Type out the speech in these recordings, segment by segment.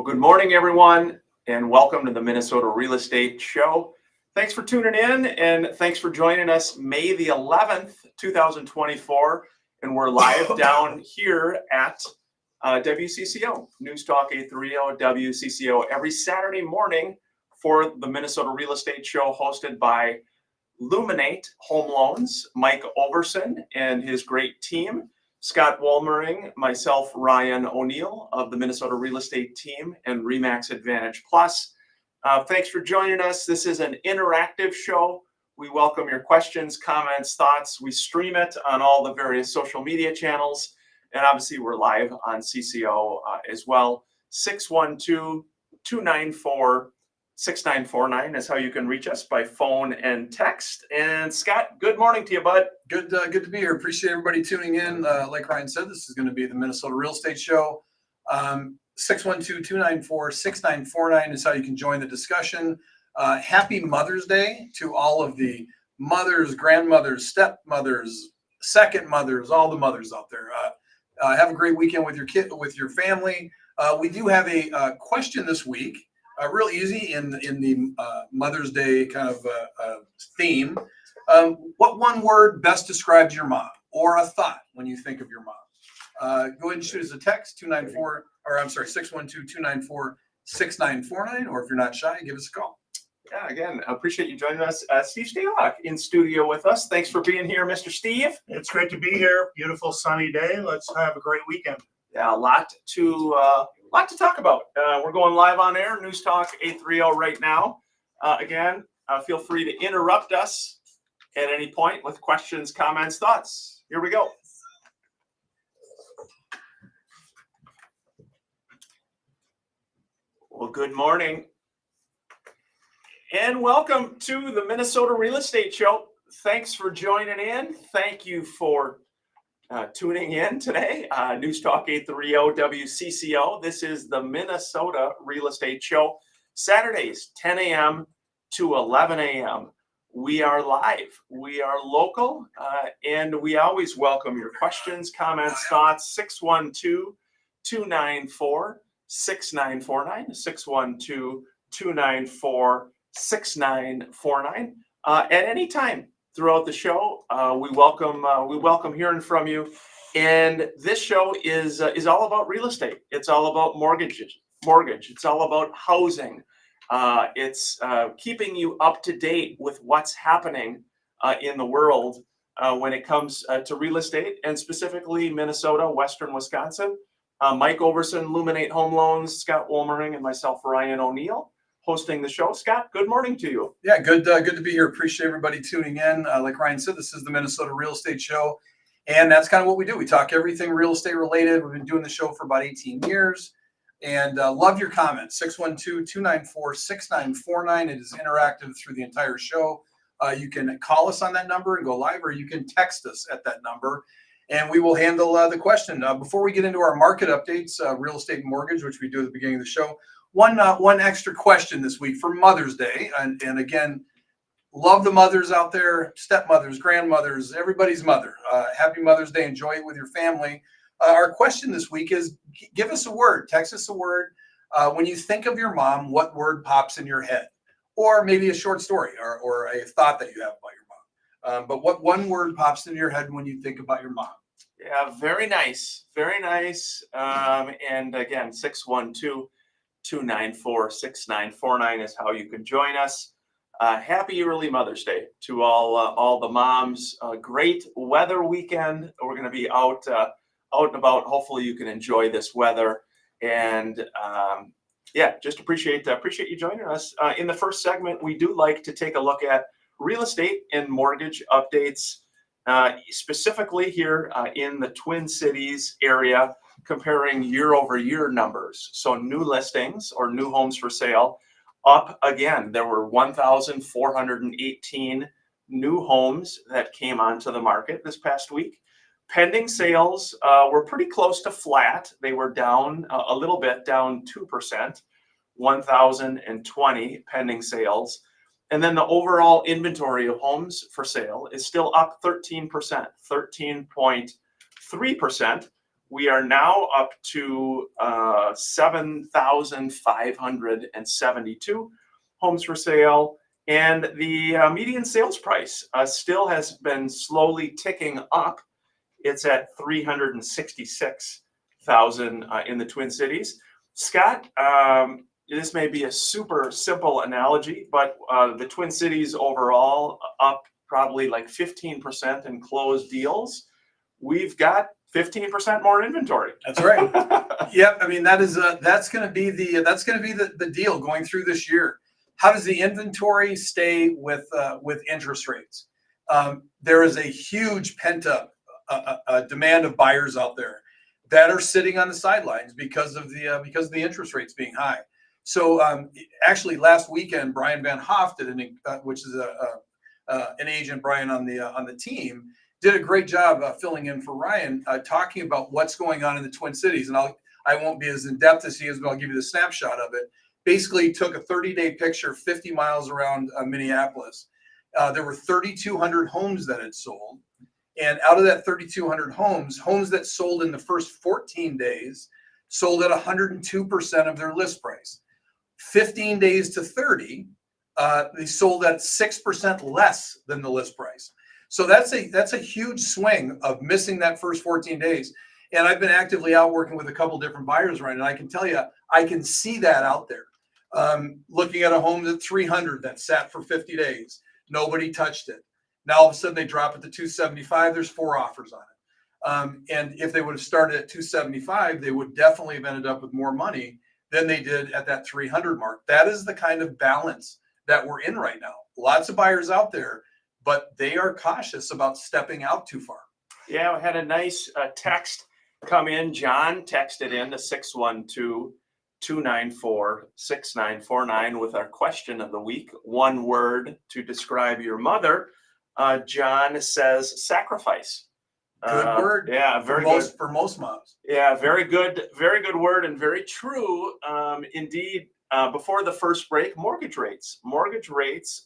Well, good morning, everyone, and welcome to the Minnesota Real Estate Show. Thanks for tuning in, and thanks for joining us May the 11th, 2024, and we're live down here at WCCO, News Talk 830 WCCO, every Saturday morning for the Minnesota Real Estate Show, hosted by Luminate Home Loans, Mike Overson and his great team. Scott Wollmering, myself, Ryan O'Neill of the Minnesota Real Estate Team and RE/MAX Advantage Plus. Thanks for joining us. This is an interactive show. We welcome your questions, comments, thoughts. We stream it on all the various social media channels. And obviously, we're live on CCO as well. 612-294-6949 is how you can reach us by phone and text. And Scott, good morning to you, bud. Good to be here. Appreciate everybody tuning in. Like Ryan said, this is going to be the Minnesota Real Estate Show. 612-294-6949 is how you can join the discussion. Happy Mother's Day to all of the mothers, grandmothers, stepmothers, second mothers, all the mothers out there. Have a great weekend with your kid, with your family. We do have a question this week. Real easy in the Mother's Day kind of theme. What one word best describes your mom, or a thought when you think of your mom? Go ahead and shoot us a text, 612-294-6949, or if you're not shy, give us a call. Yeah, again, I appreciate you joining us. Steve Stalock in studio with us. Thanks for being here, Mr. Steve. It's great to be here. Beautiful sunny day. Let's have a great weekend. Yeah, a lot to talk about. We're going live on air, News Talk 830 right now. Again, feel free to interrupt us at any point with questions, comments, thoughts. Here we go. Well, good morning. And welcome to the Minnesota Real Estate Show. Thanks for joining in. Thank you for tuning in today. News Talk 830 WCCO. This is the Minnesota Real Estate Show. Saturdays, 10 a.m. to 11 a.m. We are live. We are local. And we always welcome your questions, comments, thoughts. 612-294-6949. 612-294-6949. At any time throughout the show, we welcome hearing from you. And this show is all about real estate. It's all about mortgage. It's all about housing. It's keeping you up to date with what's happening in the world when it comes to real estate, and specifically Minnesota, Western Wisconsin. Mike Overson, Luminate Home Loans, Scott Wollmering, and myself, Ryan O'Neill, hosting the show. Scott, good morning to you. Yeah, good to be here. Appreciate everybody tuning in. Like Ryan said, this is the Minnesota Real Estate Show, and that's kind of what we do. We talk everything real estate related. We've been doing the show for about 18 years, and love your comments. 612-294-6949. It is interactive through the entire show. You can call us on that number and go live, or you can text us at that number, and we will handle the question. Before we get into our market updates, real estate and mortgage, which we do at the beginning of the show, one extra question this week for Mother's Day. And again, love the mothers out there, stepmothers, grandmothers, everybody's mother. Happy Mother's Day. Enjoy it with your family. Our question this week is, give us a word, text us a word. When you think of your mom, what word pops in your head? Or maybe a short story or a thought that you have about your mom. But what one word pops into your head when you think about your mom? Yeah, very nice. Very nice. And again, 612-294-6949 is how you can join us. Happy early Mother's Day to all the moms. Great weather weekend. We're going to be out and about. Hopefully you can enjoy this weather. And just appreciate you joining us. In the first segment, we do like to take a look at real estate and mortgage updates, specifically here in the Twin Cities area, comparing year-over-year numbers. So new listings or new homes for sale up again. There were 1,418 new homes that came onto the market this past week. Pending sales were pretty close to flat. They were down a little bit, down 2%, 1,020 pending sales. And then the overall inventory of homes for sale is still up 13%, 13.3%, we are now up to 7,572 homes for sale. And the median sales price still has been slowly ticking up. It's at 366,000 in the Twin Cities. Scott, this may be a super simple analogy, but the Twin Cities overall up probably like 15% in closed deals. We've got 15% more inventory. That's right. Yep. I mean, that's going to be the deal going through this year. How does the inventory stay with interest rates? There is a huge pent up demand of buyers out there that are sitting on the sidelines because of the interest rates being high. So actually, last weekend, Brian Van Hoff did which is an agent, Brian on the team, did a great job filling in for Ryan, talking about what's going on in the Twin Cities. And I won't be as in depth as he is, but I'll give you the snapshot of it. Basically, took a 30-day picture 50 miles around Minneapolis. There were 3,200 homes that had sold. And out of that 3,200 homes that sold in the first 14 days sold at 102% of their list price. 15 days to 30, they sold at 6% less than the list price. So that's a huge swing of missing that first 14 days. And I've been actively out working with a couple different buyers right now. And I can tell you, I can see that out there. Looking at a home at 300 that sat for 50 days, nobody touched it. Now all of a sudden they drop it to 275. There's 4 offers on it. And if they would have started at 275, they would definitely have ended up with more money than they did at that 300 mark. That is the kind of balance that we're in right now. Lots of buyers out there, but they are cautious about stepping out too far. Yeah, we had a nice text come in. John texted in to 612-294-6949 with our question of the week. One word to describe your mother. John says sacrifice. Good word. Yeah, very good. For most moms. Yeah, very good word and very true. Indeed, before the first break, mortgage rates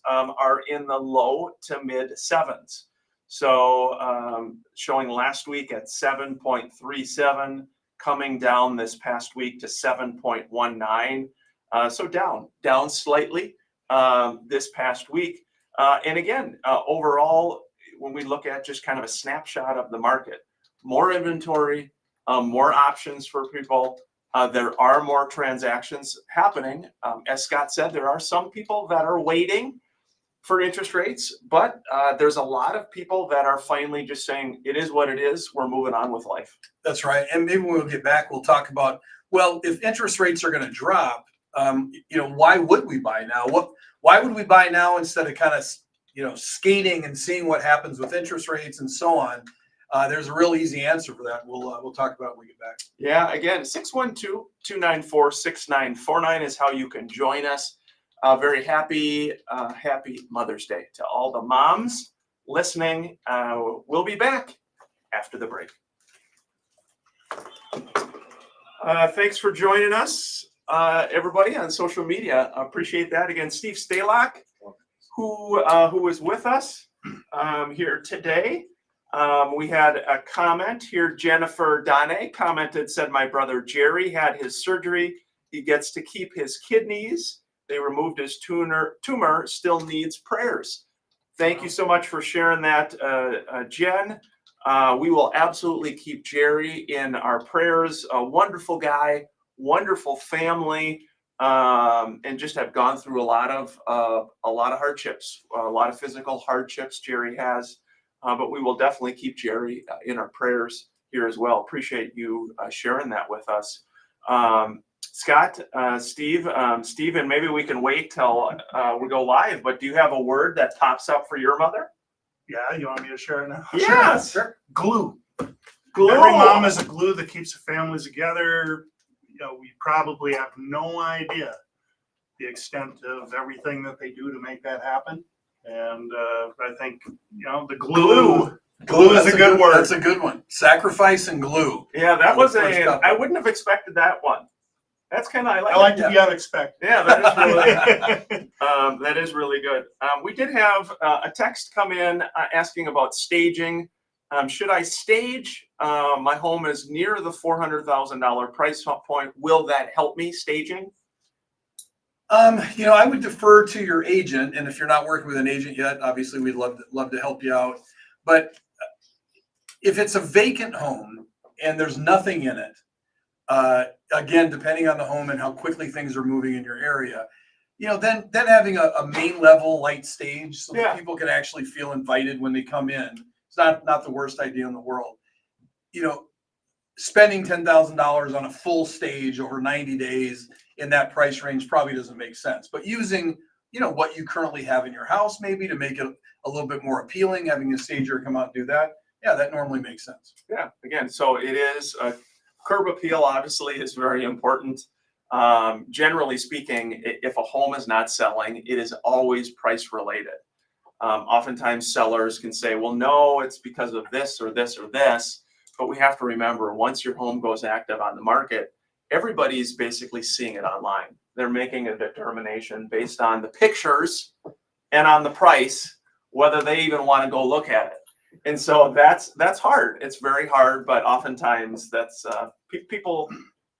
are in the low to mid 7s. So showing last week at 7.37, coming down this past week to 7.19. So down slightly this past week. And again, overall, when we look at just kind of a snapshot of the market, more inventory, more options for people. There are more transactions happening. As Scott said, there are some people that are waiting for interest rates, but there's a lot of people that are finally just saying, it is what it is. We're moving on with life. That's right. And maybe when we'll get back, we'll talk about, well, if interest rates are going to drop, why would we buy now? Why would we buy now instead of kind of, skating and seeing what happens with interest rates and so on? There's a real easy answer for that. We'll talk about it when we get back. Yeah, again, 612-294-6949 is how you can join us. Very happy Mother's Day to all the moms listening. We'll be back after the break. Thanks for joining us, everybody on social media. Appreciate that. Again, Steve Stalock, who is with us here today. We had a comment here. Jennifer Dane commented, said, my brother Jerry had his surgery. He gets to keep his kidneys. They removed his tumor, still needs prayers. Thank you so much for sharing that, Jen. We will absolutely keep Jerry in our prayers. A wonderful guy, wonderful family, and just have gone through a lot of hardships, a lot of physical hardships Jerry has. But we will definitely keep Jerry in our prayers here as well. Appreciate you sharing that with us. Scott, Steve, and maybe we can wait till we go live, but do you have a word that pops up for your mother? Yeah, you want me to share it now? Yes. Sure. Glue. Glue. Every mom is a glue that keeps the families together. We probably have no idea the extent of everything that they do to make that happen. And I think, the glue is a good word. That's a good one. Sacrifice and glue. Yeah, that was I wouldn't have expected that one. That's kind of, I like to be unexpected. Yeah, that is really, that is really good. We did have a text come in asking about staging Should I stage? My home is near the $400,000 price point. Will that help me staging? I would defer to your agent, and if you're not working with an agent yet, obviously we'd love to help you out. But if it's a vacant home and there's nothing in it, again, depending on the home and how quickly things are moving in your area, then having a main level light stage so that people can actually feel invited when they come in, it's not the worst idea in the world. Spending $10,000 on a full stage over 90 days in that price range probably doesn't make sense. But using, what you currently have in your house maybe to make it a little bit more appealing, having a stager come out and do that, that normally makes sense. Yeah, again, so it is curb appeal obviously is very important. Generally speaking, if a home is not selling, it is always price related. Oftentimes sellers can say, well, no, it's because of this or this or this. But we have to remember, once your home goes active on the market, everybody's basically seeing it online. They're making a determination based on the pictures and on the price, whether they even want to go look at it. And so that's hard. It's very hard, but oftentimes that's people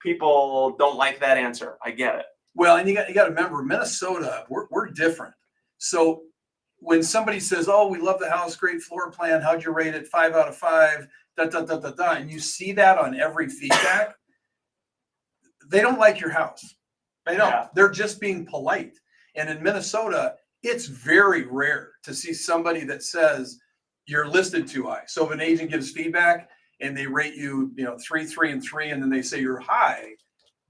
don't like that answer. I get it. Well, and you got to remember, Minnesota, we're different. So when somebody says, "Oh, we love the house, great floor plan. How'd you rate it? 5 out of 5." And you see that on every feedback, they don't like your house. They don't. Yeah. They're just being polite. And in Minnesota, it's very rare to see somebody that says you're listed too high. So if an agent gives feedback and they rate you, 3, 3, and 3, and then they say you're high,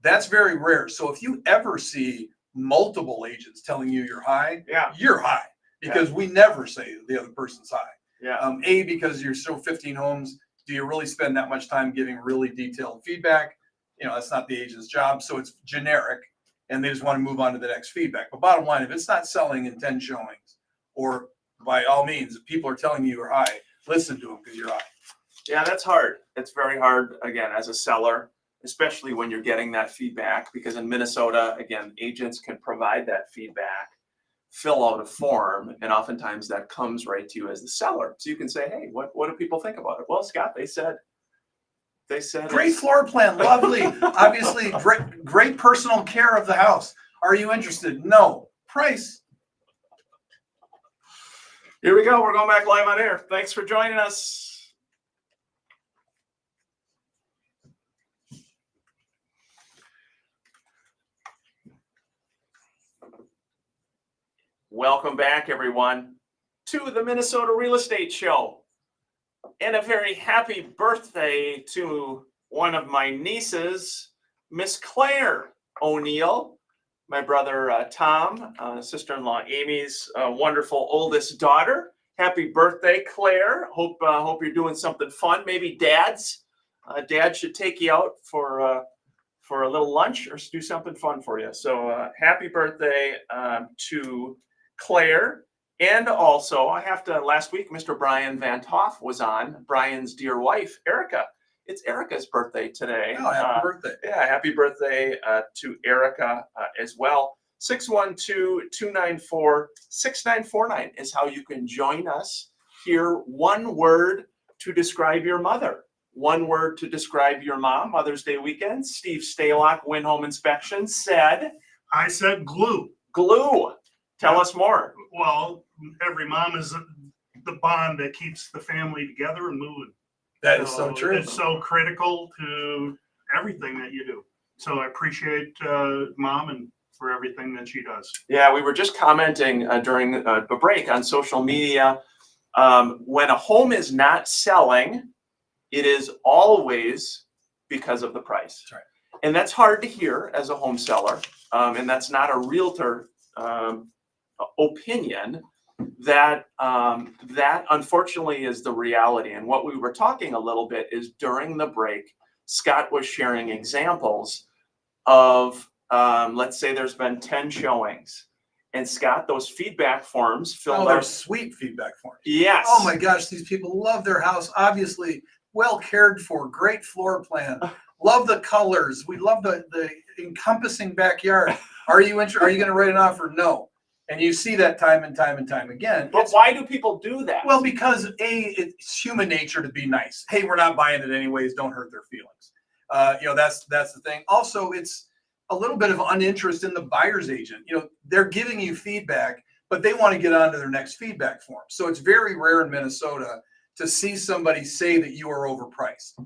that's very rare. So if you ever see multiple agents telling you you're high, you're high, because we never say the other person's high. Yeah. Because you're still 15 homes, do you really spend that much time giving really detailed feedback? That's not the agent's job. So it's generic and they just want to move on to the next feedback. But bottom line, if it's not selling in 10 showings, or by all means, if people are telling you you're high, listen to them because you're high. Yeah, that's hard. It's very hard, again, as a seller, especially when you're getting that feedback, because in Minnesota, again, agents can provide that feedback, fill out a form, and oftentimes that comes right to you as the seller. So you can say, hey, what do people think about it? Well, Scott, they said great floor plan, lovely. Obviously, great personal care of the house. Are you interested? No. Price. Here we go. We're going back live on air. Thanks for joining us. Welcome back, everyone, to the Minnesota Real Estate Show. And a very happy birthday to one of my nieces, Miss Claire O'Neill, my brother Tom, sister-in-law Amy's wonderful oldest daughter. Happy birthday, Claire. Hope you're doing something fun. Maybe Dad should take you out for a little lunch or do something fun for you. So happy birthday to Claire. And also, last week, Mr. Brian Van Toff was on, Brian's dear wife, Erica. It's Erica's birthday today. Oh, happy birthday. Yeah, happy birthday to Erica as well. 612-294-6949 is how you can join us here. One word to describe your mother. One word to describe your mom. Mother's Day weekend. Steve Stalock, Win Home Inspection, said... I said glue. Glue. Tell us more. Well, every mom is the bond that keeps the family together and moving. That is so true. It's so critical to everything that you do. So I appreciate Mom and for everything that she does. Yeah, we were just commenting during the break on social media. When a home is not selling, it is always because of the price. That's right. And that's hard to hear as a home seller. And that's not a realtor opinion. That unfortunately is the reality. And what we were talking a little bit is during the break, Scott was sharing examples of, let's say there's been 10 showings. And Scott, those feedback forms filled they're out. sweet feedback forms. Yes. Oh my gosh, these people love their house. Obviously, well cared for, great floor plan. Love the colors. We love the encompassing backyard. Are you going to write an offer? No. And you see that time and time and time again. But why do people do that? Well, because it's human nature to be nice. Hey, we're not buying it anyways. Don't hurt their feelings. That's the thing. Also, it's a little bit of uninterest in the buyer's agent. They're giving you feedback, but they want to get on to their next feedback form. So it's very rare in Minnesota to see somebody say that you are overpriced.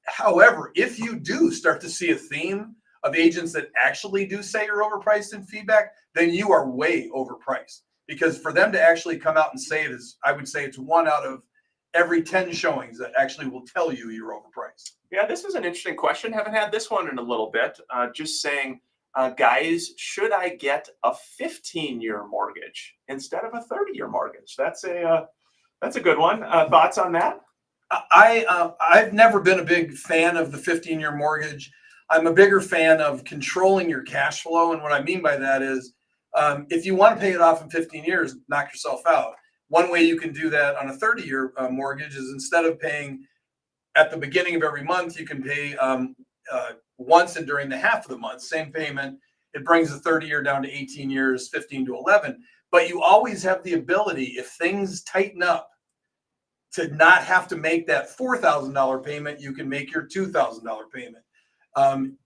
However, if you do start to see a theme of agents that actually do say you're overpriced in feedback, then you are way overpriced. Because for them to actually come out and say it is, I would say it's 1 out of every 10 showings that actually will tell you you're overpriced. Yeah, this is an interesting question. Haven't had this one in a little bit. Just saying, guys, should I get a 15-year mortgage instead of a 30-year mortgage? That's a good one. Thoughts on that? I've never been a big fan of the 15-year mortgage. I'm a bigger fan of controlling your cash flow. And what I mean by that is, if you want to pay it off in 15 years, knock yourself out. One way you can do that on a 30-year mortgage is instead of paying at the beginning of every month, you can pay once and during the half of the month, same payment. It brings the 30-year down to 18 years, 15 to 11. But you always have the ability, if things tighten up, to not have to make that $4,000 payment. You can make your $2,000 payment. And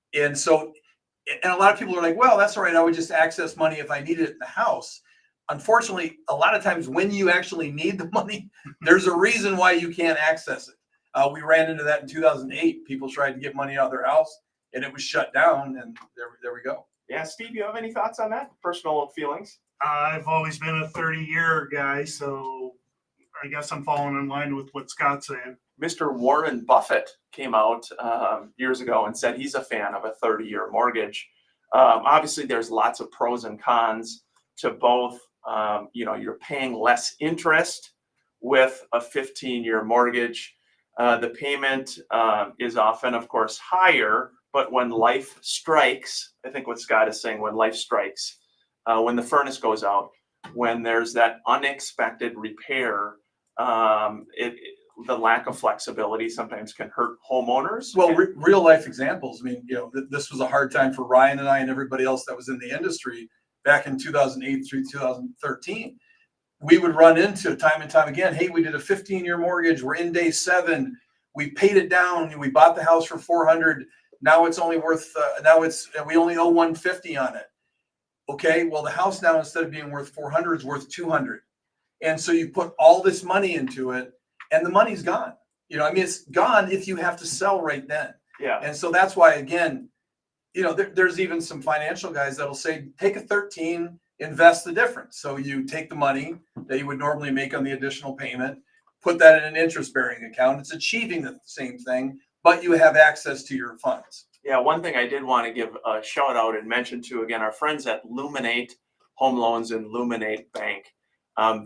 a lot of people are like, well, that's all right. I would just access money if I needed it in the house. Unfortunately, a lot of times when you actually need the money, there's a reason why you can't access it. We ran into that in 2008. People tried to get money out of their house and it was shut down. And there we go. Yeah, Steve, you have any thoughts on that? Personal feelings? I've always been a 30-year guy, so I guess I'm falling in line with what Scott's saying. Mr. Warren Buffett came out years ago and said he's a fan of a 30-year mortgage. Obviously, there's lots of pros and cons to both. You're paying less interest with a 15-year mortgage. The payment is often, of course, higher, but when life strikes, I think what Scott is saying, when life strikes, when the furnace goes out, when there's that unexpected repair, the lack of flexibility sometimes can hurt homeowners. Well, real life examples. I mean, this was a hard time for Ryan and I and everybody else that was in the industry back in 2008 through 2013. We would run into time and time again, hey, we did a 15-year mortgage. We're in day 7. We paid it down. We bought the house for $400. Now it's only worth, we only owe $150 on it. Okay, well, the house now, instead of being worth $400, is worth $200. And so you put all this money into it and the money's gone. It's gone if you have to sell right then. Yeah. And so that's why, again, there's even some financial guys that'll say, take a 13, invest the difference. So you take the money that you would normally make on the additional payment, put that in an interest-bearing account. It's achieving the same thing, but you have access to your funds. Yeah, one thing I did want to give a shout out and mention to, again, our friends at Luminate Home Loans and Luminate Bank.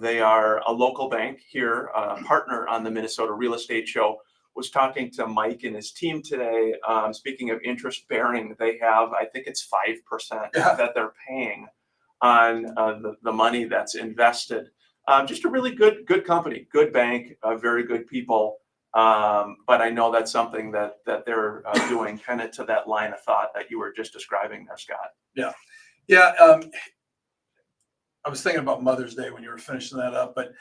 They are a local bank here, a partner on the Minnesota Real Estate Show. Was talking to Mike and his team today. Speaking of interest bearing, they have, I think it's 5% that they're paying on the money that's invested. Just a really good company, good bank, very good people. But I know that's something that they're doing kind of to that line of thought that you were just describing there, Scott. Yeah. I was thinking about Mother's Day when you were finishing that up, but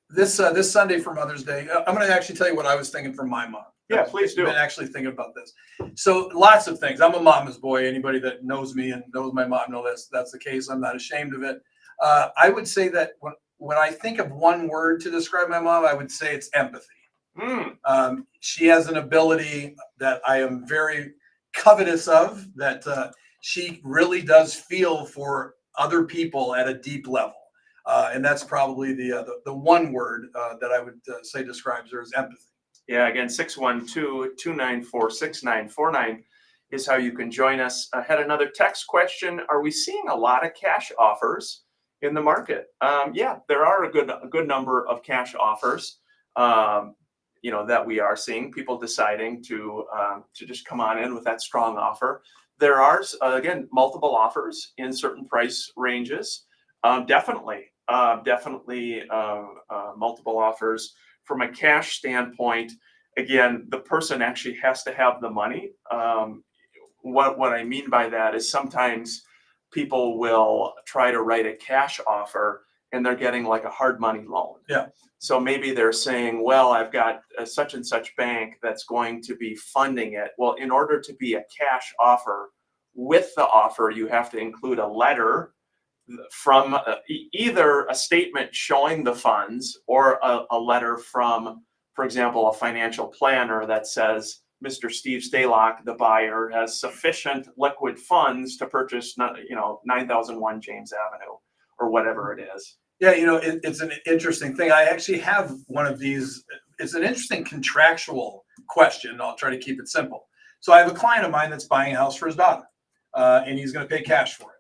this Sunday for Mother's Day, I'm going to actually tell you what I was thinking for my mom. Yeah, please do. I've been actually thinking about this. So lots of things. I'm a mama's boy. Anybody that knows me and knows my mom knows that's the case. I'm not ashamed of it. I would say that when I think of one word to describe my mom, I would say it's empathy. She has an ability that I am very covetous of, that she really does feel for other people at a deep level. And that's probably the one word that I would say describes her as empathy. Yeah, again, 612-294-6949 is how you can join us. I had another text question. Are we seeing a lot of cash offers in the market? Yeah, there are a good number of cash offers, that we are seeing, people deciding to just come on in with that strong offer. There are, again, multiple offers in certain price ranges. Definitely multiple offers. From a cash standpoint, again, the person actually has to have the money. What I mean by that is sometimes people will try to write a cash offer and they're getting like a hard money loan. Yeah. So maybe they're saying, well, I've got a such and such bank that's going to be funding it. Well, in order to be a cash offer, with the offer, you have to include a letter from either a statement showing the funds or a letter from, for example, a financial planner that says, Mr. Steve Stalock, the buyer, has sufficient liquid funds to purchase, 9001 James Avenue or whatever it is. Yeah, it's an interesting thing. I actually have one of these. It's an interesting contractual question. I'll try to keep it simple. So I have a client of mine that's buying a house for his daughter, and he's going to pay cash for it.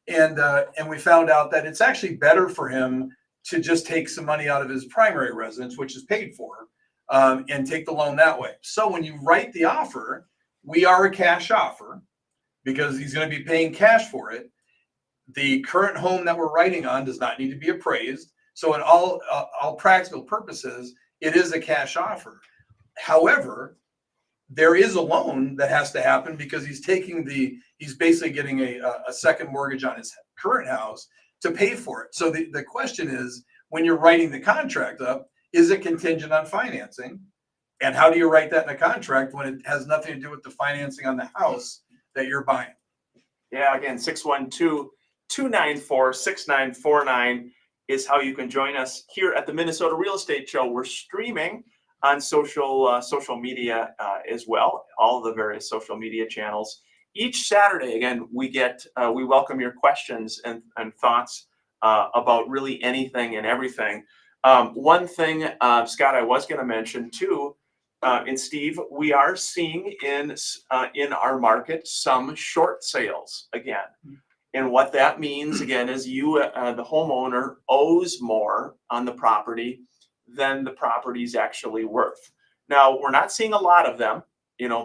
And we found out that it's actually better for him to just take some money out of his primary residence, which is paid for, and take the loan that way. So when you write the offer, we are a cash offer because he's going to be paying cash for it. The current home that we're writing on does not need to be appraised. So in all practical purposes, it is a cash offer. However, there is a loan that has to happen because he's basically getting a second mortgage on his current house to pay for it. So the question is, when you're writing the contract up, is it contingent on financing? And how do you write that in a contract when it has nothing to do with the financing on the house that you're buying? Yeah, again, 612-294-6949 is how you can join us here at the Minnesota Real Estate Show. We're streaming on social media as well, all of the various social media channels. Each Saturday, again, we welcome your questions and thoughts about really anything and everything. One thing, Scott, I was going to mention too, and Steve, we are seeing in our market some short sales again. And what that means, again, is the homeowner owes more on the property than the property's actually worth. Now, we're not seeing a lot of them,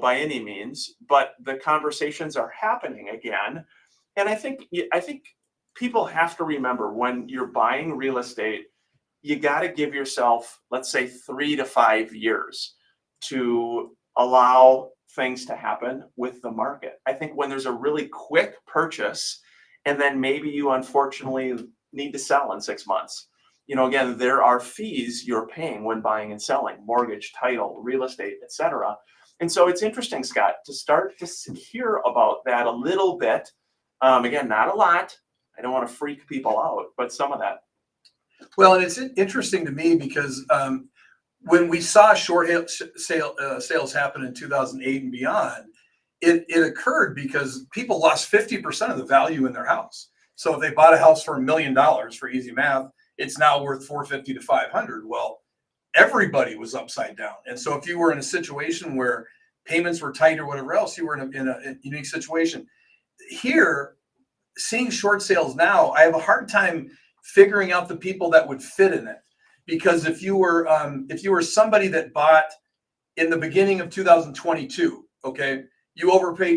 by any means, but the conversations are happening again. And I think people have to remember, when you're buying real estate, you got to give yourself, let's say, 3 to 5 years to allow things to happen with the market. I think when there's a really quick purchase, and then maybe you unfortunately need to sell in 6 months. Again, there are fees you're paying when buying and selling, mortgage, title, real estate, etc. And so it's interesting, Scott, to start to hear about that a little bit. Again, not a lot. I don't want to freak people out, but some of that. Well, and it's interesting to me because when we saw short sales happen in 2008 and beyond, it occurred because people lost 50% of the value in their house. So if they bought a house for $1 million, for easy math, it's now worth $450 to $500. Well, everybody was upside down. And so if you were in a situation where payments were tight or whatever else, you were in a unique situation. Here, seeing short sales now, I have a hard time figuring out the people that would fit in it. Because if you were somebody that bought in the beginning of 2022, okay, you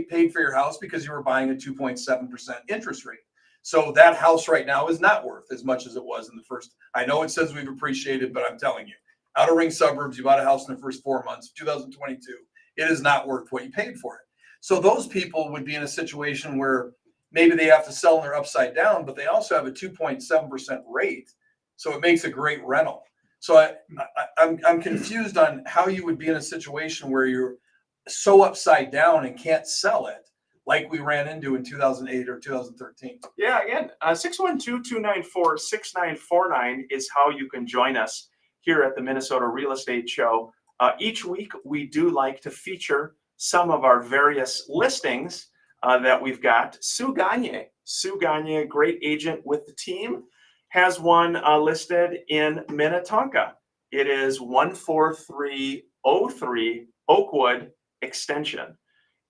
paid for your house because you were buying a 2.7% interest rate. So that house right now is not worth as much as it was in the first. I know it says we've appreciated, but I'm telling you, outer ring suburbs, you bought a house in the first 4 months of 2022, it is not worth what you paid for it. So those people would be in a situation where maybe they have to sell and they're upside down, but they also have a 2.7% rate. So it makes a great rental. So I'm confused on how you would be in a situation where you're so upside down and can't sell it, like we ran into in 2008 or 2013. Yeah, again, 612-294-6949 is how you can join us here at the Minnesota Real Estate Show. Each week, we do like to feature some of our various listings that we've got. Sue Gagne, great agent with the team, has one listed in Minnetonka. It is 14303 Oakwood Extension,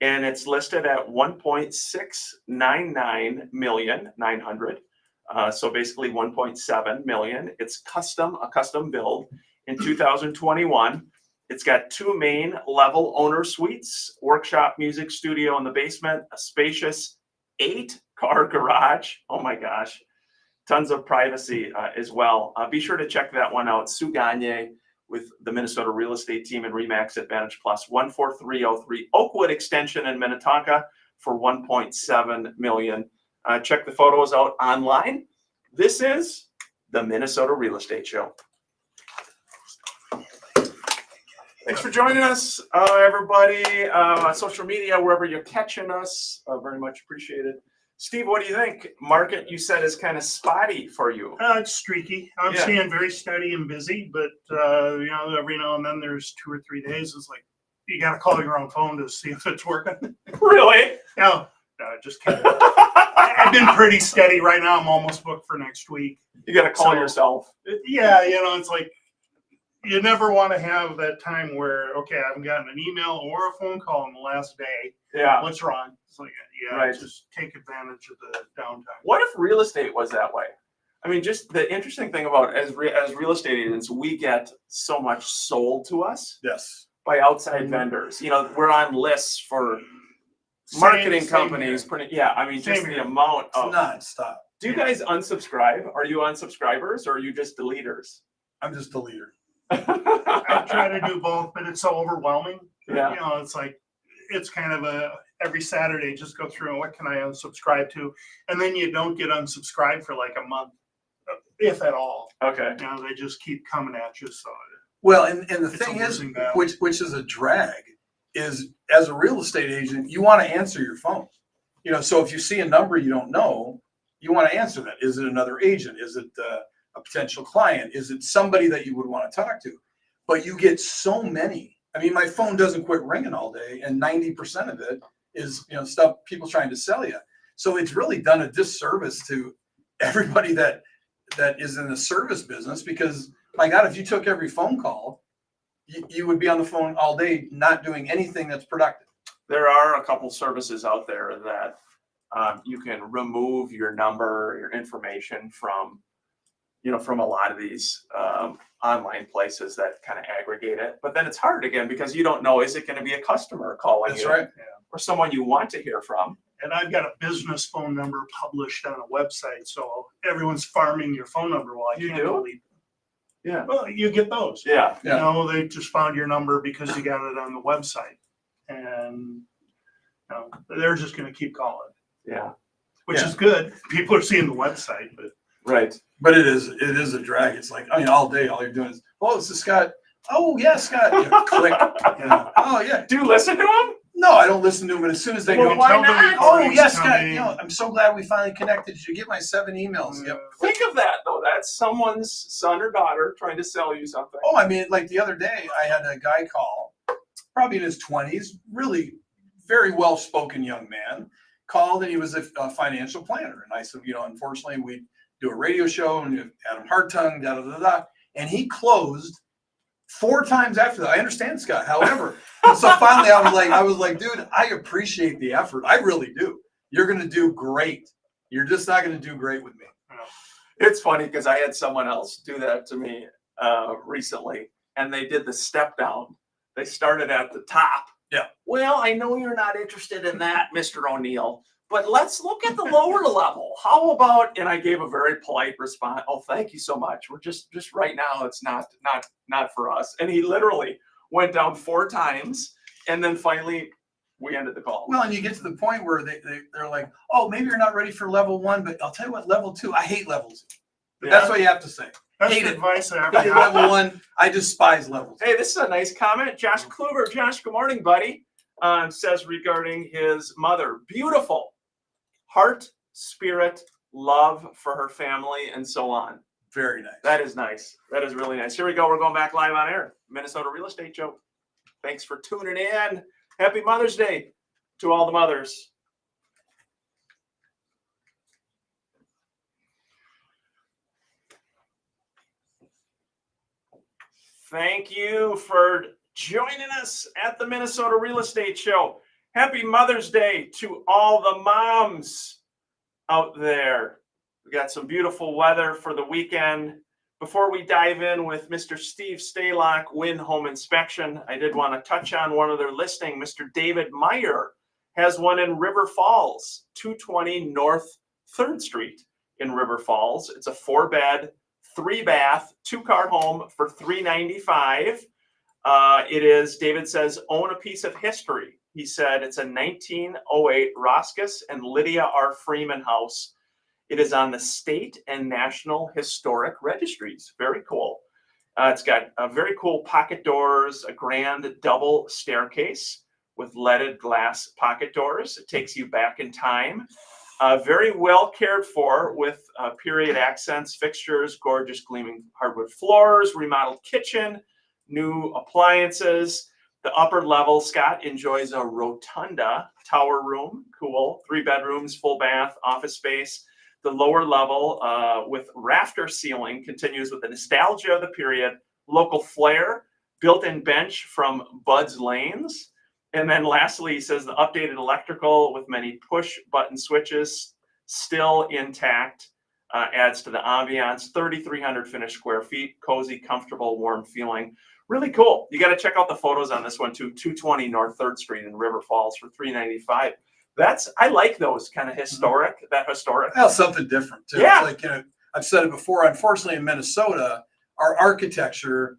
and it's listed at 1.699,900,000. So basically 1.7 million. It's a custom build in 2021. It's got 2 main level owner suites, workshop, music studio in the basement, a spacious 8-car garage. Oh my gosh. Tons of privacy as well. Be sure to check that one out. Sue Gagne with the Minnesota Real Estate Team and RE/MAX Advantage Plus. 14303 Oakwood Extension in Minnetonka for 1.7 million. Check the photos out online. This is the Minnesota Real Estate Show. Thanks for joining us, everybody, on social media, wherever you're catching us. Very much appreciated. Steve, what do you think? Market, you said, is kind of spotty for you. It's streaky. I'm Yeah. staying very steady and busy, but every now and then there's 2 or 3 days. It's like you got to call your own phone to see if it's working. Really? No, just kidding. I've been pretty steady right now. I'm almost booked for next week. You got to call So- yourself. Yeah, it's like you never want to have that time where, okay, I haven't gotten an email or a phone call in the last day. Yeah. What's wrong? It's like, yeah, Right. just take advantage of the downtime. What if real estate was that way? I mean, just the interesting thing about as real estate agents, we get so much sold to us Yes. by outside vendors. We're on lists for marketing Same companies. here. Yeah, I mean, just Same the here. amount It's of. nonstop. Do you guys unsubscribe? Are you unsubscribers or are you just deleters? I'm just a leader. I try to do both, but it's so overwhelming. Yeah. It's like, it's kind of every Saturday, just go through and what can I unsubscribe to? And then you don't get unsubscribed for like a month, if at all. Okay. They just keep coming at you. So Well, and the It's thing a is, losing battle. which is a drag, is as a real estate agent, you want to answer your phone. So if you see a number you don't know, you want to answer that. Is it another agent? Is it a potential client? Is it somebody that you would want to talk to? But you get so many. I mean, my phone doesn't quit ringing all day, and 90% of it is stuff people trying to sell you. So it's really done a disservice to everybody that is in the service business, because my God, if you took every phone call, you would be on the phone all day, not doing anything that's productive. There are a couple services out there that you can remove your number, your information from a lot of these online places that kind of aggregate it. But then it's hard again because you don't know, is it going to be a customer calling That's you right. or someone you want to hear from? And I've got a business phone number published on a website, so everyone's farming your phone number. Well, I You can't do? delete. Yeah. Well, you get those. Yeah. Yeah. They just found your number because you got it on the website, and they're just going to keep calling, Yeah. which Yeah. is good. People are seeing the website, but Right. But it is a drag. It's like, all day, all you're doing is, oh, this is Scott. Oh, yeah, Scott. Click. Oh, yeah. Do you listen to them? No, I don't listen to them, but as soon as they Well, go, why until the not? oh, recordings yes, come Scott. in, I'm so glad we finally connected. Did you get my 7 emails? Yep. Think of that though. That's someone's son or daughter trying to sell you something. Oh, I mean, like the other day, I had a guy call, probably in his 20s, really very well-spoken young man, called, and he was a financial planner. And I said, unfortunately, we do a radio show, and Adam Hartung, da-da-da-da. And he closed 4 times after that. I understand, Scott. However, so finally I was like, dude, I appreciate the effort. I really do. You're going to do great. You're just not going to do great with me. It's funny because I had someone else do that to me recently, and they did the step down. They started at the top. Yeah. Well, I know you're not interested in that, Mr. O'Neill, but let's look at the lower level. How about? And I gave a very polite response. Oh, thank you so much. We're just right now. It's not for us. And he literally went down 4 times, and then finally we ended the call. Well, and you get to the point where they're like, oh, maybe you're not ready for level 1, but I'll tell you what, level 2, I hate levels. But Yeah. that's what you have to say. that's Hate the it. advice I Hate have. level 1, I despise levels. Hey, this is a nice comment. Josh Kluber. Josh, good morning, buddy. Says regarding his mother, beautiful heart, spirit, love for her family, and so on. Very nice. That is nice. That is really nice. Here we go. We're going back live on air. Minnesota Real Estate Show. Thanks for tuning in. Happy Mother's Day to all the mothers. Thank you for joining us at the Minnesota Real Estate Show. Happy Mother's Day to all the moms out there. We got some beautiful weather for the weekend. Before we dive in with Mr. Steve Stalock, Win Home Inspection, I did want to touch on one of their listing. Mr. David Meyer has one in River Falls, 220 North 3rd Street in River Falls. It's a 4-bed, 3-bath, 2-car home for $395. It is, David says, own a piece of history. He said it's a 1908 Roscus and Lydia R. Freeman house. It is on the state and national historic registries. Very cool. It's got very cool pocket doors, a grand double staircase with leaded glass pocket doors. It takes you back in time. Very well cared for with period accents, fixtures, gorgeous gleaming hardwood floors, remodeled kitchen, new appliances. The upper level, Scott enjoys a rotunda tower room, cool, 3 bedrooms, full bath, office space. The lower level with rafter ceiling continues with the nostalgia of the period, local flair, built-in bench from Bud's Lanes. And then lastly, he says the updated electrical with many push button switches still intact adds to the ambiance. 3,300 finished square feet, cozy, comfortable, warm feeling. Really cool. You got to check out the photos on this one too. 220 North 3rd Street in River Falls for $395. I like those kind of historic, that historic. Well, something different too. Yeah. It's like, you know, I've said it before, unfortunately in Minnesota, our architecture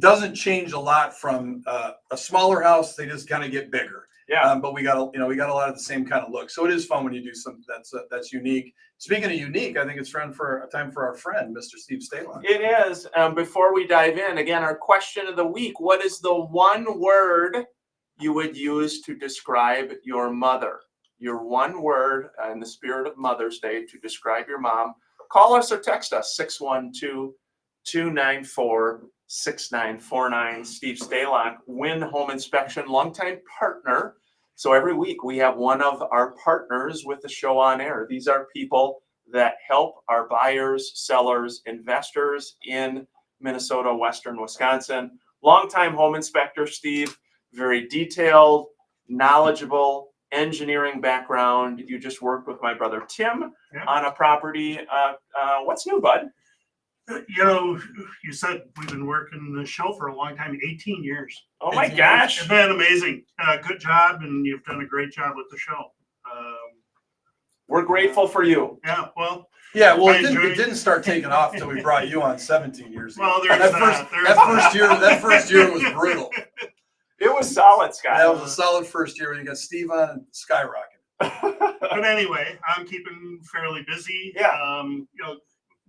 doesn't change a lot from a smaller house. They just kind of get bigger. Yeah. But we got a lot of the same kind of look. So it is fun when you do something that's unique. Speaking of unique, I think it's time for our friend, Mr. Steve Stalock. It is. Before we dive in, again, our question of the week: what is the one word you would use to describe your mother? Your one word in the spirit of Mother's Day to describe your mom. Call us or text us 612-294-6949. Steve Stalock, Win Home Inspection, longtime partner. So every week we have one of our partners with the show on air. These are people that help our buyers, sellers, investors in Minnesota, Western Wisconsin. Longtime home inspector, Steve, very detailed, knowledgeable, engineering background. You just worked with my brother Tim on a property. What's new, bud? You know, you said we've been working the show for a long time, 18 years. Oh my gosh. It's been amazing. Good job, and you've done a great job with the show. We're grateful for you. Yeah, well. Yeah, well, I it enjoyed- didn't start taking off until we brought you on 17 years ago. Well, there's that first year was brutal. It was solid, Scott. That was a solid first year when you got Steve on and skyrocket. But anyway, I'm keeping fairly busy. Yeah. You know,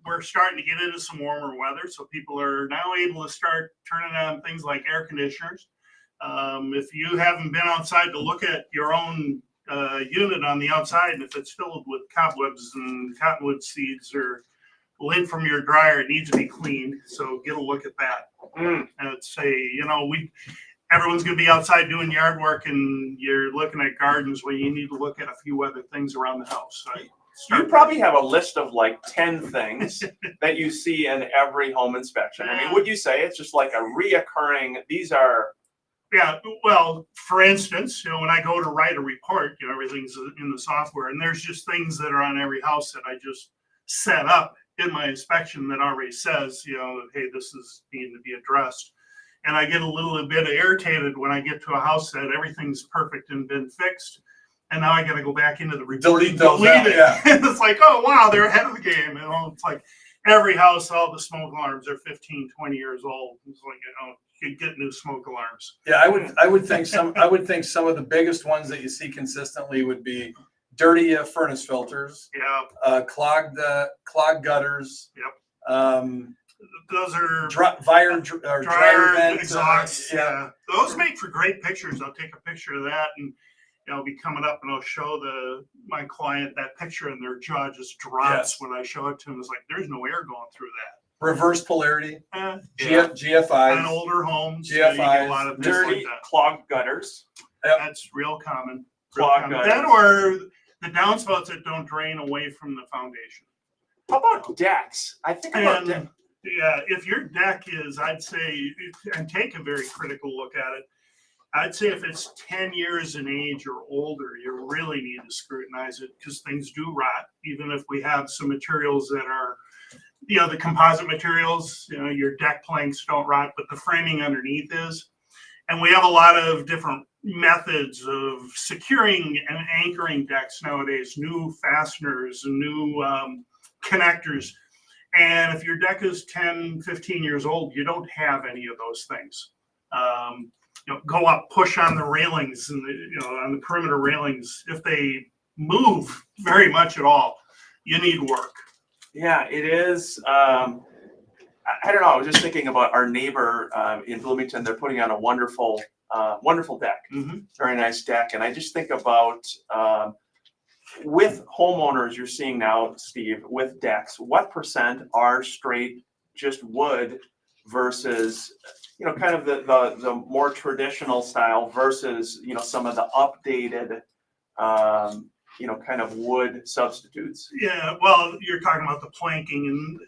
we're starting to get into some warmer weather, so people are now able to start turning on things like air conditioners. If you haven't been outside to look at your own unit on the outside, and if it's filled with cobwebs and cottonwood seeds or lint from your dryer, it needs to be cleaned. So get a look at that. And say, you know, everyone's going to be outside doing yard work, and you're looking at gardens when you need to look at a few other things around the house. You probably have a list of like 10 things that you see in every home inspection. I mean, would you say it's just like a reoccurring, these are... Yeah, well, for instance, you know, when I go to write a report, you know, everything's in the software, and there's just things that are on every house that I just set up in my inspection that already says, you know, hey, this is needing to be addressed. And I get a little bit irritated when I get to a house that everything's perfect and been fixed. And now I got to go back into the report Delete and those out, it. yeah. And it's like, oh, wow, they're ahead of the game. You know, it's like every house, all the smoke alarms are 15, 20 years old. It's like, you know, you get new smoke alarms. Yeah, I would think some of the biggest ones that you see consistently would be dirty furnace filters. Yeah. Clogged gutters. Yep. Those are Dryer vent exhausts. Yeah, those make for great pictures. I'll take a picture of that, and I'll be coming up and I'll show my client that picture, and their jaw just drops when I show it to them. It's like there's no air going through that. Reverse polarity. GFIs. On older homes, GFIs. you get a lot of things dirty, like that. clogged gutters. That's real common. Clogged gutters. That or the downspouts that don't drain away from the foundation. How about decks? I think about decks. Yeah, if your deck is, I'd say, and take a very critical look at it, I'd say if it's 10 years in age or older, you really need to scrutinize it because things do rot, even if we have some materials that are, you know, the composite materials, you know, your deck planks don't rot, but the framing underneath is. And we have a lot of different methods of securing and anchoring decks nowadays, new fasteners and new connectors. And if your deck is 10, 15 years old, you don't have any of those things. go up, push on the railings and on the perimeter railings. If they move very much at all, you need work. Yeah, it is. I don't know. I was just thinking about our neighbor in Bloomington. They're putting on a wonderful, wonderful deck, very nice deck. And I just think about with homeowners you're seeing now, Steve, with decks, what percent are straight just wood versus, kind of the more traditional style versus, some of the updated, kind of wood substitutes. Yeah, well, you're talking about the planking, and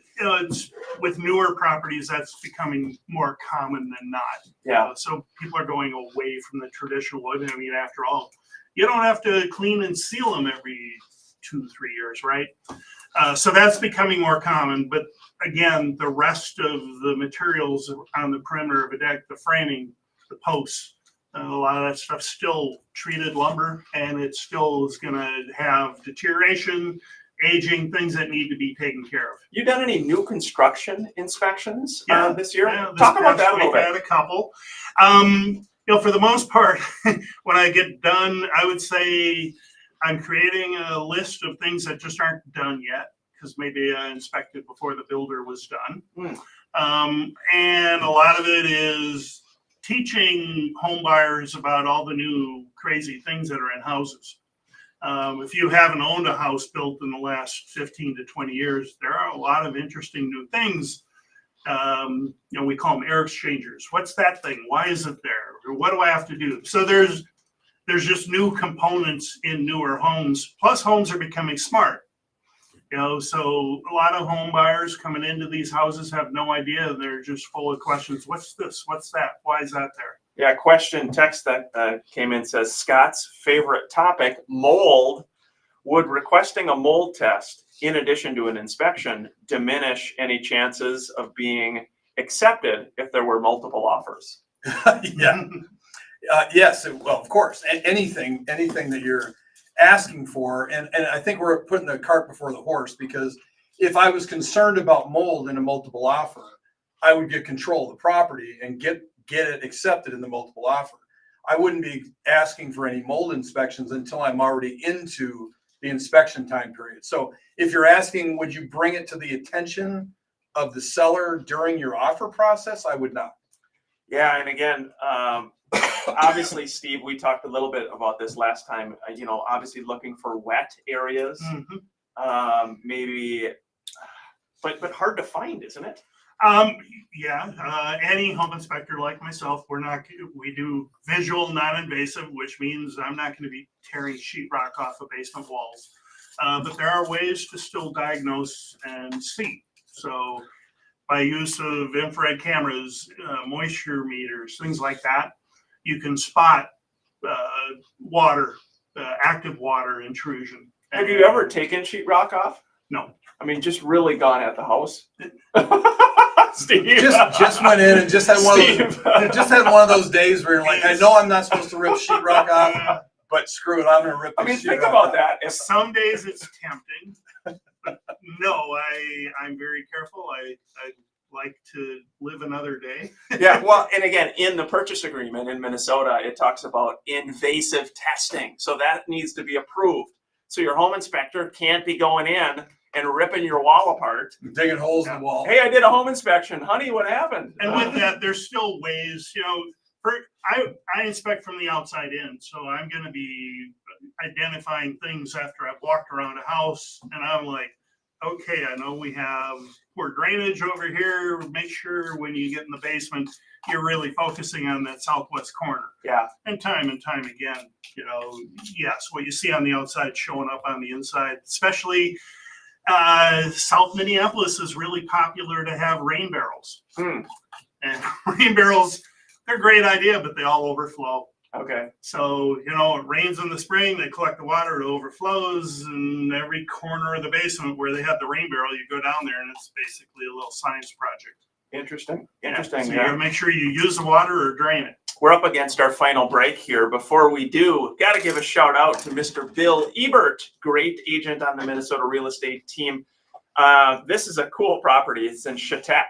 it's with newer properties that's becoming more common than not. Yeah. So people are going away from the traditional wood. I mean, after all, you don't have to clean and seal them every 2-3 years, right? So that's becoming more common. But again, the rest of the materials on the perimeter of a deck, the framing, the posts, a lot of that stuff's still treated lumber, and it still is going to have deterioration, aging, things that need to be taken care of. You done any new construction inspections this year? Yeah, Talk about that a little bit. We've had a couple. For the most part, when I get done, I would say I'm creating a list of things that just aren't done yet, because maybe I inspected before the builder was done. And a lot of it is teaching home buyers about all the new crazy things that are in houses. If you haven't owned a house built in the last 15 to 20 years, there are a lot of interesting new things. We call them air exchangers. What's that thing? Why is it there? What do I have to do? So there's just new components in newer homes. Plus, homes are becoming smart. So a lot of home buyers coming into these houses have no idea. They're just full of questions. What's this? What's that? Why is that there? Yeah, text that came in says, Scott's favorite topic, mold. Would requesting a mold test in addition to an inspection diminish any chances of being accepted if there were multiple offers? Yeah. Yes. Well, of course, anything that you're asking for, and I think we're putting the cart before the horse, because if I was concerned about mold in a multiple offer, I would get control of the property and get it accepted in the multiple offer. I wouldn't be asking for any mold inspections until I'm already into the inspection time period. So if you're asking, would you bring it to the attention of the seller during your offer process? I would not. Yeah, and again, obviously, Steve, we talked a little bit about this last time, obviously looking for wet areas, maybe, but hard to find, isn't it? Any home inspector like myself, we do visual non-invasive, which means I'm not going to be tearing sheetrock off of basement walls. But there are ways to still diagnose and see. So by use of infrared cameras, moisture meters, things like that, you can spot water, active water intrusion. Have you ever taken sheetrock off? No. I mean, just really gone at the house. Steve just went in and just had one of those days where you're like, I know I'm not supposed to rip sheetrock off, but screw it, I'm gonna rip. I mean, think about that. If some days it's tempting, but no, I'm very careful. I like to live another day. Yeah, well, and again, in the purchase agreement in Minnesota, it talks about invasive testing, so that needs to be approved. So your home inspector can't be going in and ripping your wall apart, digging holes in the wall. Hey, I did a home inspection, honey. What happened? And with that, there's still ways. I inspect from the outside in, so I'm going to be identifying things after I've walked around a house, and I'm like, okay, I know we have poor drainage over here. Make sure when you get in the basement, you're really focusing on that southwest corner. Yeah. And time again, yes, what you see on the outside showing up on the inside, especially South Minneapolis is really popular to have rain barrels. And rain barrels, they're a great idea, but they all overflow. Okay. So, it rains in the spring, they collect the water, it overflows, and every corner of the basement where they have the rain barrel, you go down there and it's basically a little science project. Interesting. So you gotta make sure you use the water or drain it. We're up against our final break here. Before we do, got to give a shout out to Mr. Bill Ebert, great agent on the Minnesota real estate team. This is a cool property. It's in Chautauqua,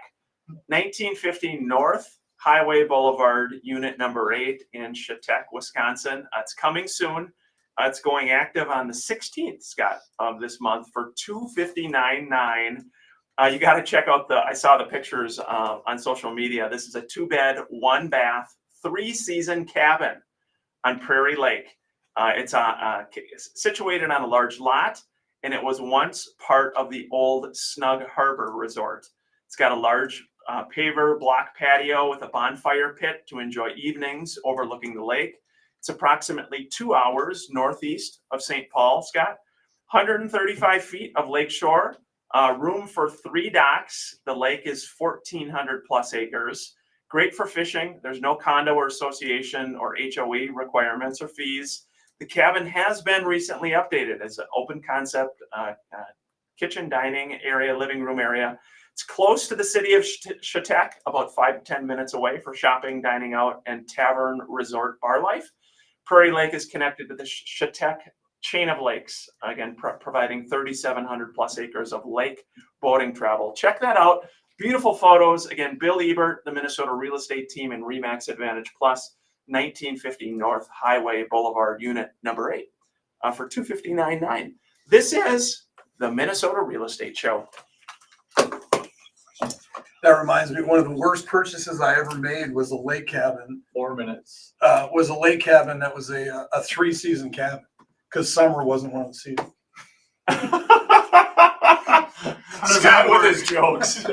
1950 North Highway Boulevard, unit number 8 in Chautauqua, Wisconsin. It's coming soon. It's going active on the 16th, Scott, of this month for $259,900. You got to check out I saw the pictures on social media. This is a 2-bed, 1-bath, 3-season cabin on Prairie Lake. It's situated on a large lot, and it was once part of the old Snug Harbor Resort. It's got a large paver block patio with a bonfire pit to enjoy evenings overlooking the lake. It's approximately 2 hours northeast of St. Paul, Scott. 135 feet of lake shore, room for 3 docks. The lake is 1,400 plus acres. Great for fishing. There's no condo or association or HOA requirements or fees. The cabin has been recently updated as an open concept kitchen, dining area, living room area. It's close to the city of Chautauqua, about 5 to 10 minutes away for shopping, dining out, and tavern resort bar life. Prairie Lake is connected to the Chautauqua chain of lakes, again, providing 3,700 plus acres of lake boating travel. Check that out. Beautiful photos. Again, Bill Ebert, the Minnesota real estate team, and Remax Advantage Plus, 1950 North Highway Boulevard, unit number 8, for $259,900. This is the Minnesota Real Estate Show. That reminds me, one of the worst purchases I ever made was a lake cabin. 4 minutes. Was a lake cabin that was a 3-season cabin because summer wasn't one of the seasons. Scott with his jokes.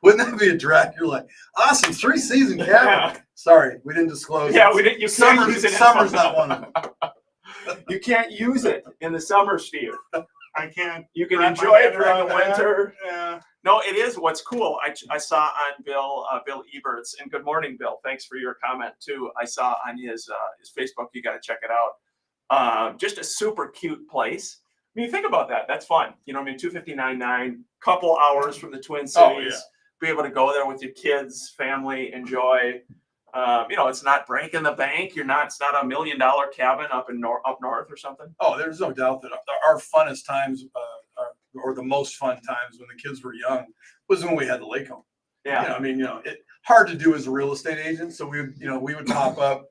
Wouldn't that be a drag? You're like, awesome, 3-season cabin. Yeah. Sorry, we didn't disclose. Yeah, it. we didn't. You can't use it. Summer's not one of them. You can't use it in the summer, Steve. I can't. You can wrap my enjoy it head during around the that. winter. Yeah. No, it is. What's cool, I saw on Bill Ebert's, and good morning, Bill. Thanks for your comment too. I saw on his Facebook. You got to check it out. Just a super cute place. I mean, think about that. That's fun. You know, I mean, $259,900, couple hours from the Twin Cities. Oh, yeah. Be able to go there with your kids, family, enjoy. You know, it's not breaking the bank. It's not $1 million cabin up north or something. Oh, there's no doubt that our funnest times, or the most fun times when the kids were young, was when we had the lake home. Yeah. You know, I mean, it hard to do as a real estate agent. So we would pop up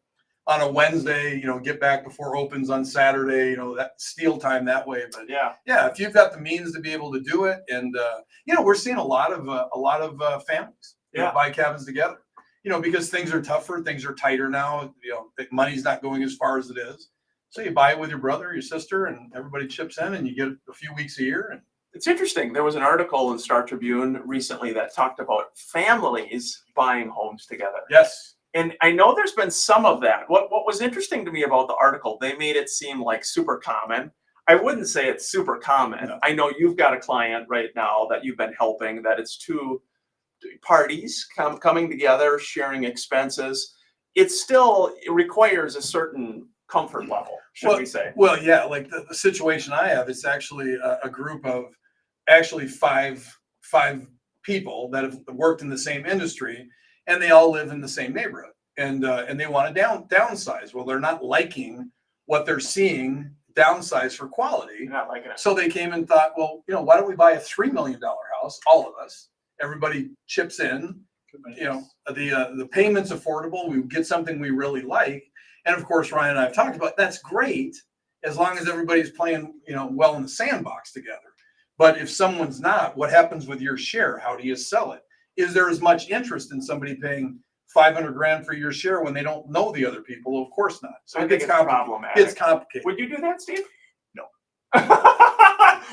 on a Wednesday, get back before opens on Saturday, that steal time that way. But Yeah. yeah, if you've got the means to be able to do it, and we're seeing a lot of families buy cabins together. Because things are tougher, things are tighter now. Money's not going as far as it is. So you buy it with your brother, your sister, and everybody chips in, and you get a few weeks a year. And It's interesting. There was an article in Star Tribune recently that talked about families buying homes together. yes, And I know there's been some of that. What was interesting to me about the article, they made it seem like super common. I wouldn't say it's super common. No. I know you've got a client right now that you've been helping, that it's 2 parties coming together, sharing expenses. It requires a certain comfort level, should we say. well, yeah, like the situation I have, it's actually a group of five people that have worked in the same industry, and they all live in the same neighborhood, and they want to downsize. Well, they're not liking what they're seeing, downsize for quality. You're not liking it. So they came and thought, well, why don't we buy a $3 million house, all of us? Everybody chips in, the payment's affordable. We get something we really like. And of course, Ryan and I have talked about, that's great as long as everybody's playing, well in the sandbox together. But if someone's not, what happens with your share? How do you sell it? Is there as much interest in somebody paying $500,000 for your share when they don't know the other people? Of course not. So I it think gets it's complicated. problematic. It's complicated. Would you do that, Steve? No.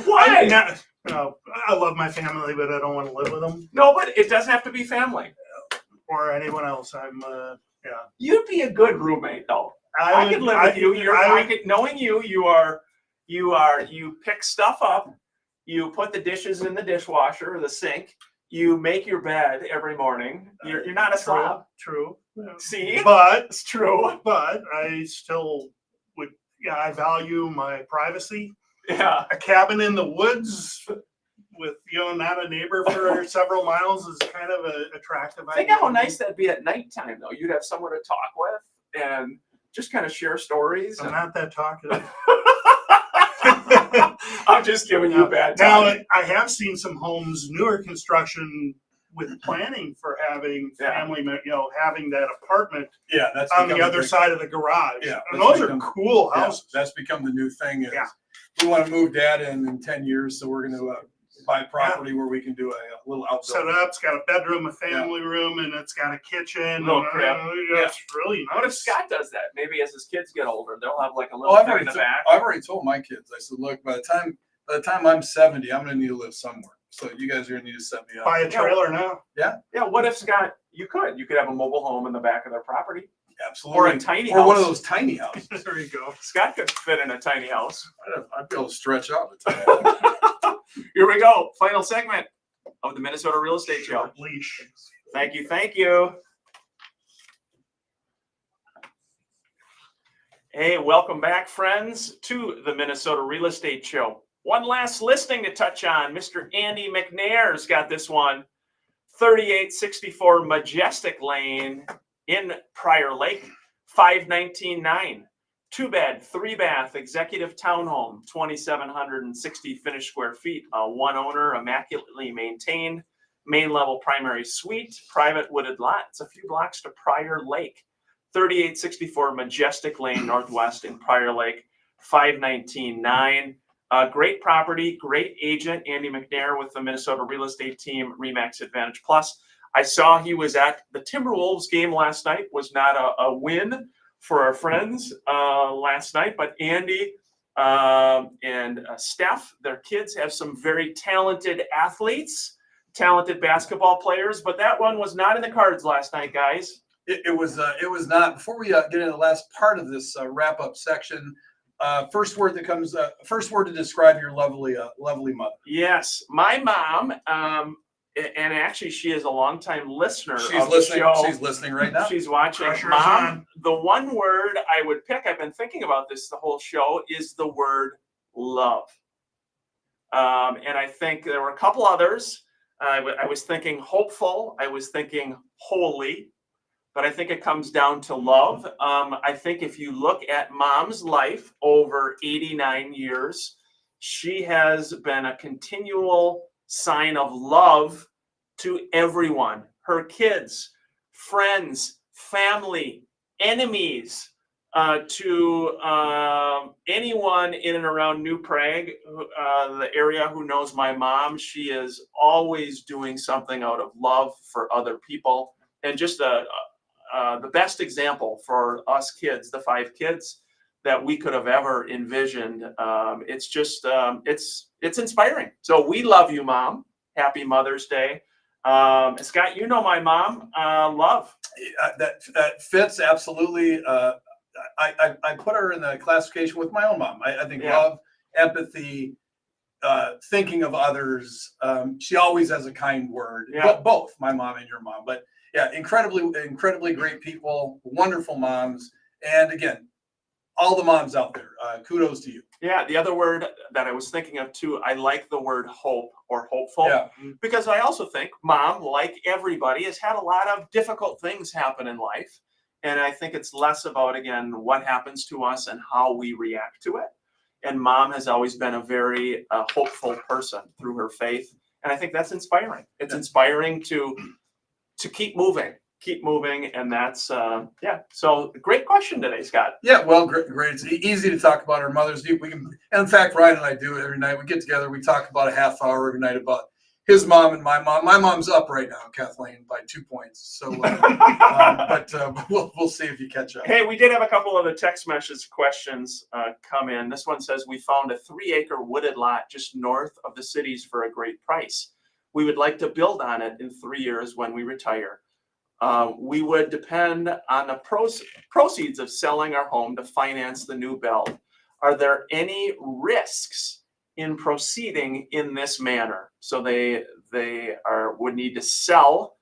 Why? I love my family, but I don't want to live with them No, but it doesn't have to be family. or anyone else. You'd be a good roommate, though. I could live with you. Knowing you, you pick stuff up, you put the dishes in the dishwasher or the sink, you make your bed every morning. You're not a slob. True. See, But it's true. I still would. Yeah, I value my privacy. Yeah. A cabin in the woods with not a neighbor for several miles is kind of attractive. Think how nice that'd be at nighttime, though. You'd have someone to talk with and just kind of share stories. I'm not that talkative. I'm just giving you a bad Now, time. I have seen some homes, newer construction, with planning for having Yeah. family, having that apartment Yeah, that's on the become a other big- side of the garage. Yeah, And that's those are become- cool yeah, houses. that's become the new thing. Is Yeah. we want to move Dad in 10 years, so we're going to buy property where we can do a little Set outbuilding. up, it's got a bedroom, a family room, and it's got a kitchen. Little and, crib. It's really nice. What if Scott does that? Maybe as his kids get older, they'll have like a Oh, little I've thing in the back. already told my kids. I said, look, by the time I'm 70, I'm going to need to live somewhere. So you guys are going to need to set me up. Buy a trailer now. Yeah, what if Scott, you could have a mobile home in the back of their property Absolutely. or a tiny Or house. one of those tiny houses. There you go. Scott could fit in a tiny house. I'd be able to stretch out the tiny. Here we go. Final segment of the Minnesota Real Estate Show. Short leash. Thank you. Thank you. Hey, welcome back, friends, to the Minnesota Real Estate Show. One last listing to touch on. Mr. Andy McNair's got this one. 3864 Majestic Lane in Prior Lake, 519.9. 2-bed, 3-bath, executive townhome, 2,760 finished square feet. One owner, immaculately maintained, main level primary suite, private wooded lot. It's a few blocks to Prior Lake. 3864 Majestic Lane Northwest in Prior Lake, 519.9. Great property, great agent, Andy McNair with the Minnesota Real Estate Team, RE/MAX Advantage Plus. I saw he was at the Timberwolves game last night. Was not a win for our friends last night, but Andy and Steph, their kids have some very talented athletes, talented basketball players, but that one was not in the cards last night, guys. It was not. Before we get into the last part of this wrap up section, first word to describe your lovely mother. Yes, my mom, and actually she is a longtime listener She's of listening. the show. She's listening right now. She's watching. Pressure's Mom, on. the one word I would pick, I've been thinking about this the whole show, is the word love. And I think there were a couple others. I was thinking hopeful. I was thinking holy. But I think it comes down to love. I think if you look at Mom's life over 89 years, she has been a continual sign of love to everyone, her kids, friends, family, enemies, to anyone in and around New Prague, the area who knows my mom. She is always doing something out of love for other people, and just the best example for us kids, the 5 kids that we could have ever envisioned. It's just, it's inspiring. So we love you, Mom. Happy Mother's Day. Scott, you know my mom, love. That fits absolutely. I put her in the classification with my own mom. I think Yeah. love, empathy, thinking of others. She always has a kind word. Yeah. But both my mom and your mom. But yeah, incredibly great people, wonderful moms, and again, all the moms out there, kudos to you. Yeah, the other word that I was thinking of too, I like the word hope or hopeful. Yeah. Because I also think Mom, like everybody, has had a lot of difficult things happen in life. And I think it's less about, again, what happens to us and how we react to it. And Mom has always been a very hopeful person through her faith. And I think that's inspiring. It's inspiring to keep moving. And that's, yeah. So great question today, Scott. Yeah, well, great. It's easy to talk about our mothers. We can, and in fact, Ryan and I do it every night. We get together. We talk about a half hour every night about his mom and my mom. My mom's up right now, Kathleen, by 2 points. So, but we'll see if you catch up. Hey, we did have a couple of the text message questions come in. This one says, we found a 3-acre wooded lot just north of the cities for a great price. We would like to build on it in 3 years when we retire. We would depend on the proceeds of selling our home to finance the new build. Are there any risks in proceeding in this manner? So they would need to sell,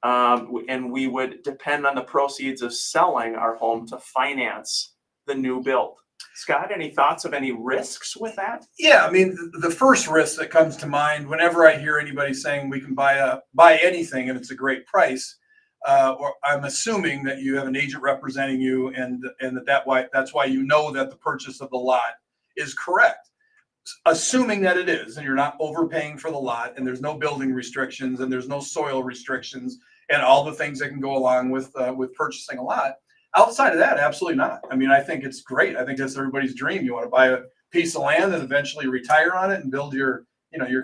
and we would depend on the proceeds of selling our home to finance the new build. Scott, any thoughts of any risks with that? Yeah, I mean, the first risk that comes to mind whenever I hear anybody saying we can buy anything and it's a great price, or I'm assuming that you have an agent representing you, and that's why you know that the purchase of the lot is correct. assuming that it is, and you're not overpaying for the lot, and there's no building restrictions, and there's no soil restrictions, and all the things that can go along with purchasing a lot. Outside of that, absolutely not. I mean, I think it's great. I think that's everybody's dream. You want to buy a piece of land and eventually retire on it and build your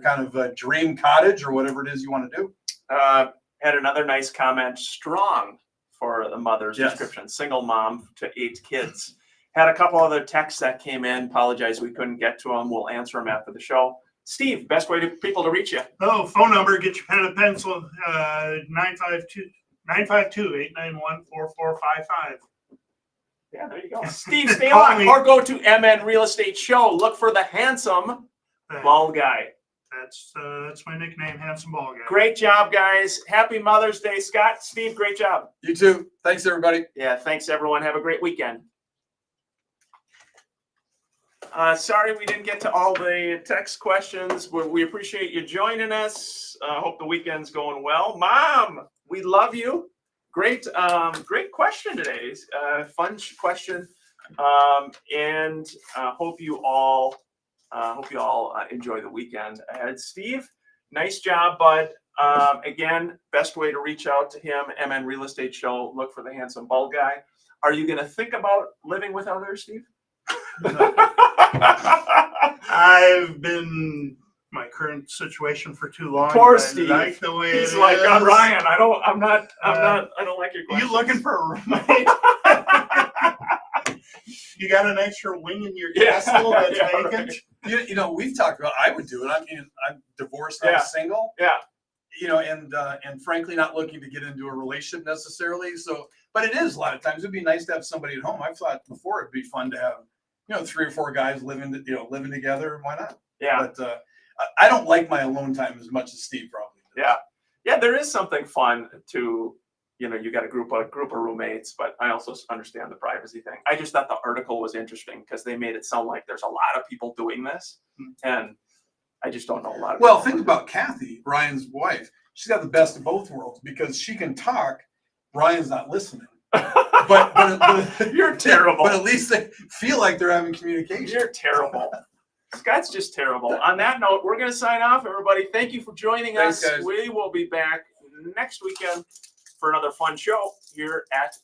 kind of dream cottage or whatever it is you want to do. Had another nice comment, strong for the mother's Yes. description, single mom to 8 kids. Had a couple other texts that came in. Apologize we couldn't get to them. We'll answer them after the show. Steve, best way to people to reach you. Oh, phone number, get your pen and pencil, 952-891-4455. Yeah, there you go. Steve, stay Call on me. or go to MN Real Estate Show. Look for the handsome bald guy. That's my nickname, Handsome Ball Guy. Great job, guys. Happy Mother's Day, Scott. Steve, great job. You too. Thanks, everybody. Yeah, thanks, everyone. Have a great weekend. Sorry we didn't get to all the text questions, but we appreciate you joining us. Hope the weekend's going well. Mom, we love you. Great question today. Fun question. And hope you all enjoy the weekend ahead. Steve, nice job, bud. Again, best way to reach out to him, MN Real Estate Show. Look for the handsome bald guy. Are you going to think about living with others, Steve? I've been my current situation for too long. Poor I Steve. like the way He's it like, is. Ryan, I don't like your question. You looking for a roommate? You got an extra wing in your Yeah. castle that's Yeah, vacant? right. You know, we've talked about, I would do it. I mean, I'm divorced, I'm Yeah. single. Yeah. You know, and frankly, not looking to get into a relationship necessarily. So, but it is a lot of times it'd be nice to have somebody at home. I've thought before it'd be fun to have, 3 or 4 guys living together. Why not? Yeah. But I don't like my alone time as much as Steve probably does. Yeah. Yeah, there is something fun to, you got a group of roommates, but I also understand the privacy thing. I just thought the article was interesting because they made it sound like there's a lot of people doing this, and I just don't know a lot of Well, people. think about Kathy, Ryan's wife. She's got the best of both worlds because she can talk. Ryan's not listening. But You're terrible. But at least they feel like they're having communication. You're terrible. Scott's just terrible. On that note, we're going to sign off, everybody. Thank you for joining Thanks, us. guys. We will be back next weekend for another fun show here at